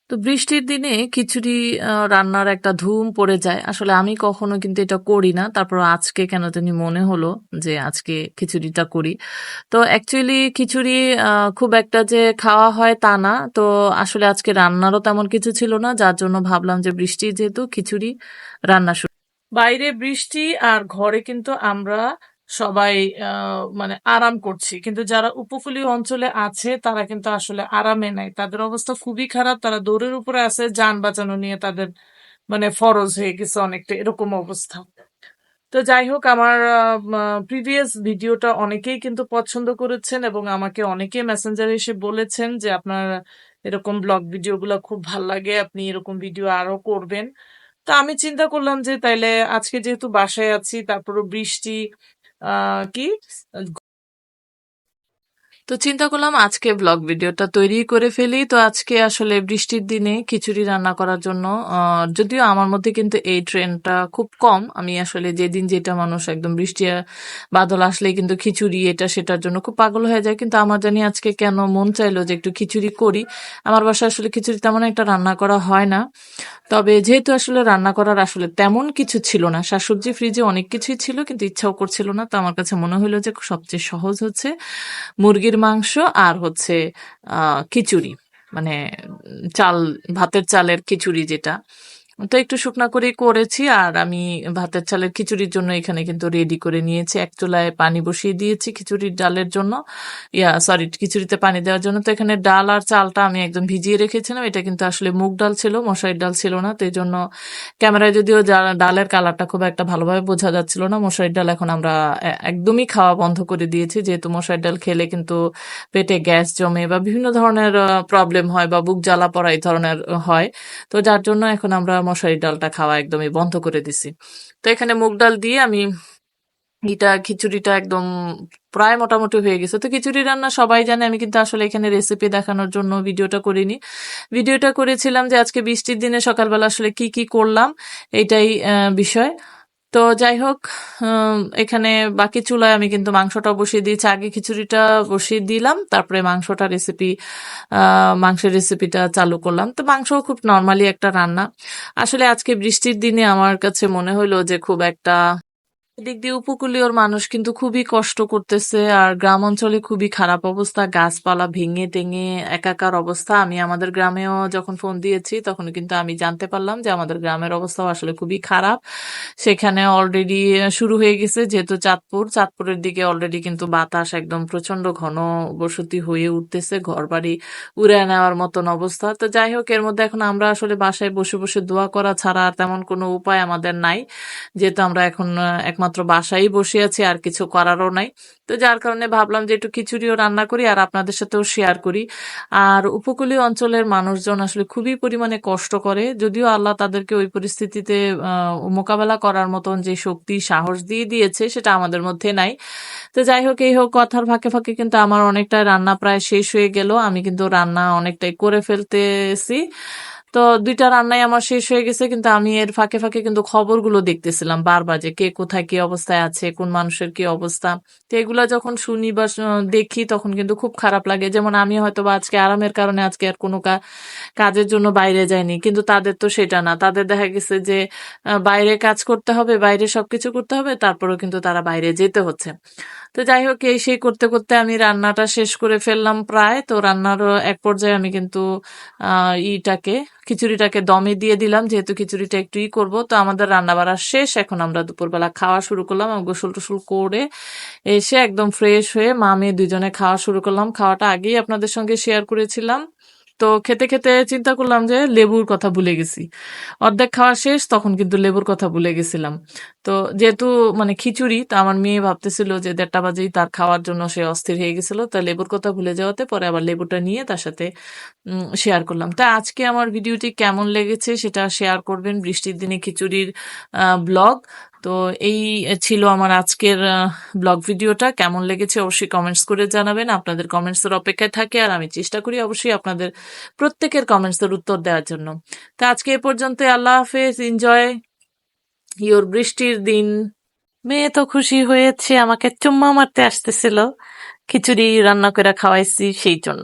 তো বৃষ্টির দিনে খিচুড়ি রান্নার একটা ধুম পড়ে যায়। আসলে আমি কখনো কিন্তু এটা করি না। তারপর আজকে কেন জানি মনে হলো যে আজকে খিচুড়িটা করি। তো অ্যাকচুয়ালি খিচুড়ি খুব একটা যে খাওয়া হয় তা না। তো আসলে আজকে রান্নারও তেমন কিছু ছিল না। যার জন্য ভাবলাম যে বৃষ্টি যেহেতু খিচুড়ি রান্না শুরু। বাইরে বৃষ্টি আর ঘরে কিন্তু আমরা সবাই মানে আরাম করছি, কিন্তু যারা উপকূলীয় অঞ্চলে আছে তারা কিন্তু আসলে আরামে নাই, তাদের অবস্থা খুবই খারাপ, তারা দৌড়ের উপরে আছে, যান বাঁচানো নিয়ে তাদের মানে ফরজ হয়ে গেছে অনেকটা এরকম অবস্থা। তো যাই হোক, আমার প্রিভিয়াস ভিডিওটা অনেকেই কিন্তু পছন্দ করেছেন এবং আমাকে অনেকে মেসেঞ্জারে এসে বলেছেন যে আপনার এরকম ব্লগ ভিডিওগুলো খুব ভাল লাগে, আপনি এরকম ভিডিও আরো করবেন। তো আমি চিন্তা করলাম যে তাইলে আজকে যেহেতু বাসায় আছি, তারপরও বৃষ্টি কি তো চিন্তা করলাম আজকে ব্লগ ভিডিওটা তৈরি করে ফেলি। তো আজকে আসলে বৃষ্টির দিনে খিচুড়ি রান্না করার জন্য যদিও আমার মধ্যে কিন্তু এই ট্রেন্ডটা খুব কম। আমি আসলে যেদিন যেটা মানুষ একদম বৃষ্টি বাদল আসলেই কিন্তু খিচুড়ি এটা সেটার জন্য খুব পাগল হয়ে যায়, কিন্তু আমার জানি আজকে কেন মন চাইলো যে একটু খিচুড়ি করি। আমার বাসায় আসলে খিচুড়ি তেমন একটা রান্না করা হয় না। তবে যেহেতু আসলে রান্না করার আসলে তেমন কিছু ছিল না, শাকসবজি ফ্রিজে অনেক কিছুই ছিল কিন্তু ইচ্ছাও করছিল না, তো আমার কাছে মনে হলো যে সবচেয়ে সহজ হচ্ছে মুরগির মাংস আর হচ্ছে খিচুড়ি, মানে চাল, ভাতের চালের খিচুড়ি যেটা। তো একটু শুকনা করেই করেছি, আর আমি ভাতের চালের খিচুড়ির জন্য এখানে কিন্তু রেডি করে নিয়েছি। এক চুলায় পানি বসিয়ে দিয়েছি খিচুড়ির ডালের জন্য, সরি, খিচুড়িতে পানি দেওয়ার জন্য। তো এখানে ডাল আর চালটা আমি একদম ভিজিয়ে রেখেছিলাম। এটা কিন্তু আসলে মুগ ডাল ছিল, মশারির ডাল ছিল না। তো এই জন্য ক্যামেরায় যদিও ডালের কালারটা খুব একটা ভালোভাবে বোঝা যাচ্ছিল না। মশারির ডাল এখন আমরা একদমই খাওয়া বন্ধ করে দিয়েছি, যেহেতু মশারির ডাল খেলে কিন্তু পেটে গ্যাস জমে বা বিভিন্ন ধরনের প্রবলেম হয় বা বুক জ্বালা পড়া এই ধরনের হয়। তো যার জন্য এখন আমরা মশারির ডালটা খাওয়া একদমই বন্ধ করে দিছি। তো এখানে মুগ ডাল দিয়ে আমি খিচুড়িটা একদম প্রায় মোটামুটি হয়ে গেছে। তো খিচুড়ি রান্না সবাই জানে, আমি কিন্তু আসলে এখানে রেসিপি দেখানোর জন্য ভিডিওটা করিনি। ভিডিওটা করেছিলাম যে আজকে বৃষ্টির দিনে সকালবেলা আসলে কি কি করলাম, এইটাই বিষয়। তো যাই হোক, এখানে বাকি চুলায় আমি কিন্তু মাংসটা বসিয়ে দিয়েছি। আগে খিচুড়িটা বসিয়ে দিলাম, তারপরে মাংসের রেসিপিটা চালু করলাম। তো মাংস খুব নর্মালি একটা রান্না। আসলে আজকে বৃষ্টির দিনে আমার কাছে মনে হলো যে খুব একটা এদিক দিয়ে উপকূলীয় মানুষ কিন্তু খুবই কষ্ট করতেছে, আর গ্রাম অঞ্চলে খুবই খারাপ অবস্থা, গাছপালা ভেঙে টেঙে একাকার অবস্থা। আমি আমাদের গ্রামেও যখন ফোন দিয়েছি তখন কিন্তু আমি জানতে পারলাম যে আমাদের গ্রামের অবস্থাও আসলে খুবই খারাপ। সেখানে অলরেডি শুরু হয়ে গেছে, যেহেতু চাঁদপুরের দিকে অলরেডি কিন্তু বাতাস একদম প্রচন্ড ঘন বসতি হয়ে উঠতেছে, ঘরবাড়ি উড়ে নেওয়ার মতন অবস্থা। তো যাই হোক, এর মধ্যে এখন আমরা আসলে বাসায় বসে বসে দোয়া করা ছাড়া আর তেমন কোনো উপায় আমাদের নাই, যেহেতু আমরা এখন একমাত্র বাসায় বসে আছি, আর কিছু করারও নাই। তো যার কারণে ভাবলাম যে একটু খিচুড়িও রান্না করি আর আপনাদের সাথেও শেয়ার করি। আর উপকূলীয় অঞ্চলের মানুষজন আসলে খুবই পরিমাণে কষ্ট করে, যদিও আল্লাহ তাদেরকে ওই পরিস্থিতিতে মোকাবেলা করার মতন যে শক্তি সাহস দিয়ে দিয়েছে সেটা আমাদের মধ্যে নাই। তো যাই হোক, এই হোক, কথার ফাঁকে ফাঁকে কিন্তু আমার অনেকটা রান্না প্রায় শেষ হয়ে গেল। আমি কিন্তু রান্না অনেকটাই করে ফেলতেছি। তো ২টা রান্নাই আমার শেষ হয়ে গেছে, কিন্তু আমি এর ফাঁকে ফাঁকে কিন্তু খবরগুলো দেখতেছিলাম বারবার যে কে কোথায় কি অবস্থায় আছে, কোন মানুষের কি অবস্থা। তো এগুলা যখন শুনি বা দেখি তখন কিন্তু খুব খারাপ লাগে। যেমন আমি হয়তো বা আজকে আরামের কারণে আজকে আর কোনো কাজের জন্য বাইরে যায়নি, কিন্তু তাদের তো সেটা না। তাদের দেখা গেছে যে বাইরে কাজ করতে হবে, বাইরে সবকিছু করতে হবে, তারপরেও কিন্তু তারা বাইরে যেতে হচ্ছে। তো যাই হোক, এই সেই করতে করতে আমি রান্নাটা শেষ করে ফেললাম প্রায়। তো রান্নার এক পর্যায়ে আমি কিন্তু খিচুড়িটাকে দমে দিয়ে দিলাম, যেহেতু খিচুড়িটা একটু করবো। তো আমাদের রান্না বাড়া শেষ, এখন আমরা দুপুরবেলা খাওয়া শুরু করলাম। গোসল টোসল করে এসে একদম ফ্রেশ হয়ে মা মেয়ে দুজনে খাওয়া শুরু করলাম। খাওয়াটা আগেই আপনাদের সঙ্গে শেয়ার করেছিলাম। তো খেতে খেতে চিন্তা করলাম যে লেবুর কথা ভুলে গেছি। অর্ধেক খাওয়া শেষ, তখন কিন্তু লেবুর কথা ভুলে গেছিলাম। তো যেহেতু মানে খিচুড়ি, তো আমার মেয়ে ভাবতেছিল যে ১:৩০ বাজেই তার খাওয়ার জন্য সে অস্থির হয়ে গেছিল। তা লেবুর কথা ভুলে যাওয়াতে পরে আবার লেবুটা নিয়ে তার সাথে শেয়ার করলাম। তা আজকে আমার ভিডিওটি কেমন লেগেছে সেটা শেয়ার করবেন। বৃষ্টির দিনে খিচুড়ির ব্লগ। তো এই ছিল আমার আজকের ব্লগ ভিডিওটা। কেমন লেগেছে অবশ্যই কমেন্টস করে জানাবেন। আপনাদের কমেন্টসের অপেক্ষায় থাকে, আর আমি চেষ্টা করি অবশ্যই আপনাদের প্রত্যেকের কমেন্টসের উত্তর দেওয়ার জন্য। তা আজকে এ পর্যন্ত। আল্লাহ হাফেজ। এনজয় ইওর বৃষ্টির দিন। মেয়ে তো খুশি হয়েছে, আমাকে চুম্মা মারতে আসতেছিল, খিচুড়ি রান্না করে খাওয়াইছি সেই জন্য।